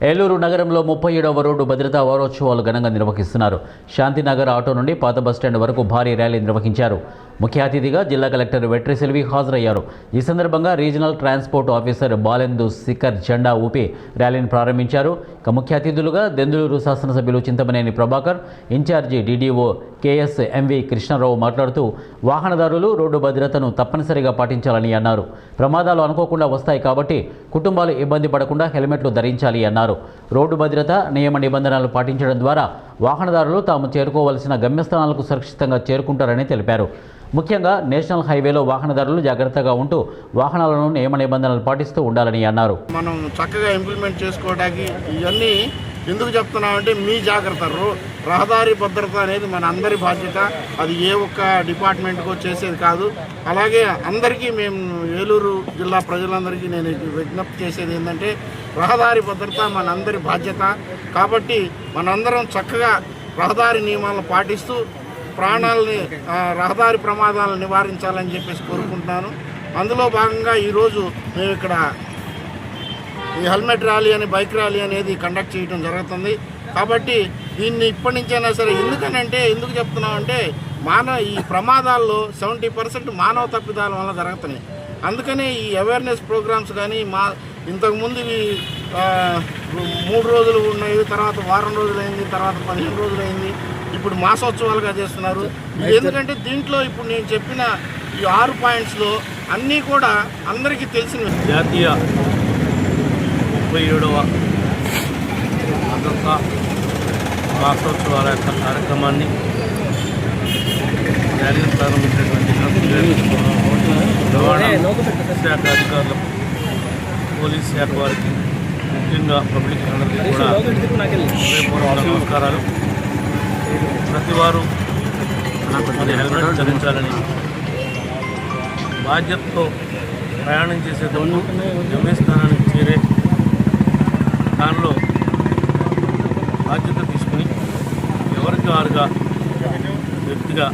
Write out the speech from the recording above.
ఏలూరు నగరంలో 37వ రోడ్డు భద్రతా వారోత్సవాలు ఘనంగా నిర్వహిస్తున్నారు. శాంతినగర్ ఆటో నుండి పాత బస్టాండ్ వరకు భారీ ర్యాలీ నిర్వహించారు. ముఖ్య అతిథిగా జిల్లా కలెక్టర్ వెట్రి సెల్వి హాజరయ్యారు. ఈ సందర్భంగా regional transport officer Balendu Shikhar జెండా ఊపి ర్యాలీని ప్రారంభించారు. ముఖ్య అతిథులుగా దెందులూరు శాసనసభ్యులు Chintamaneni Prabhakar, incharge DDO KS MV Krishnarao మాట్లాడుతూ వాహనదారులు రోడ్డు భద్రతను తప్పనిసరిగా పాటించాలని అన్నారు. ప్రమాదాలు అనుకోకుండా వస్తాయి కాబట్టి కుటుంబాలు ఇబ్బంది పడకుండా హెల్మెట్లు ధరించాలి అన్నారు. రోడ్డు భద్రత నియమ నిబంధనలు పాటించడం ద్వారా వాహనదారులు తాము చేరుకోవలసిన గమ్యస్థానాలకు సురక్షితంగా చేరుకుంటారని తెలిపారు. ముఖ్యంగా నేషనల్ హైవేలో వాహనదారులు జాగ్రత్తగా ఉంటూ వాహనాలను నియమ నిబంధనలు పాటిస్తూ ఉండాలని అన్నారు. మనం చక్కగా ఇంప్లిమెంట్ చేసుకోవడానికి ఇవన్నీ ఎందుకు చెప్తున్నామంటే మీ జాగ్రత్త. రహదారి భద్రత అనేది మన అందరి బాధ్యత. అది ఏ ఒక్క డిపార్ట్మెంట్కో చేసేది కాదు. అలాగే అందరికీ మేము ఏలూరు జిల్లా ప్రజలందరికీ నేను విజ్ఞప్తి చేసేది ఏంటంటే రహదారి భద్రత మనందరి బాధ్యత. కాబట్టి మనందరం చక్కగా రహదారి నియమాలను పాటిస్తూ ప్రాణాలని రహదారి ప్రమాదాలను నివారించాలని చెప్పేసి కోరుకుంటున్నాను. అందులో భాగంగా ఈరోజు మేము ఇక్కడ ఈ హెల్మెట్ ర్యాలీ అని బైక్ ర్యాలీ అనేది కండక్ట్ చేయడం జరుగుతుంది. కాబట్టి దీన్ని ఇప్పటి నుంచైనా సరే ఎందుకు చెప్తున్నామంటే ఈ ప్రమాదాల్లో 70% మానవ తప్పిదాల వల్ల జరుగుతున్నాయి. అందుకనే ఈ అవేర్నెస్ ప్రోగ్రామ్స్ కానీ ఇంతకుముందు 3 రోజులు ఉన్నాయి, తర్వాత వారం రోజులు అయింది, తర్వాత 15 రోజులు అయింది, ఇప్పుడు మాసోత్సవాలుగా చేస్తున్నారు. ఎందుకంటే దీంట్లో ఇప్పుడు నేను చెప్పిన ఈ 6 పాయింట్స్లో అన్నీ కూడా అందరికీ తెలిసినవి. జాతీయ 37వ భద్రతా మాసోత్సవాల యొక్క కార్యక్రమాన్ని ర్యాలీని ప్రారంభించినటువంటి రవాణా శాఖ అధికారులకు, పోలీస్ శాఖ వారికి, ముఖ్యంగా పబ్లిక్ అందరికీ కూడా హృదయపూర్వక నమస్కారాలు. ప్రతి వారు మరి హెల్మెట్ ధరించాలని, బాధ్యతతో ప్రయాణం చేసేటప్పుడు గమ్యస్థానానికి చేరే దానిలో బాధ్యత తీసుకుని ఎవరికి వారుగా వ్యక్తిగా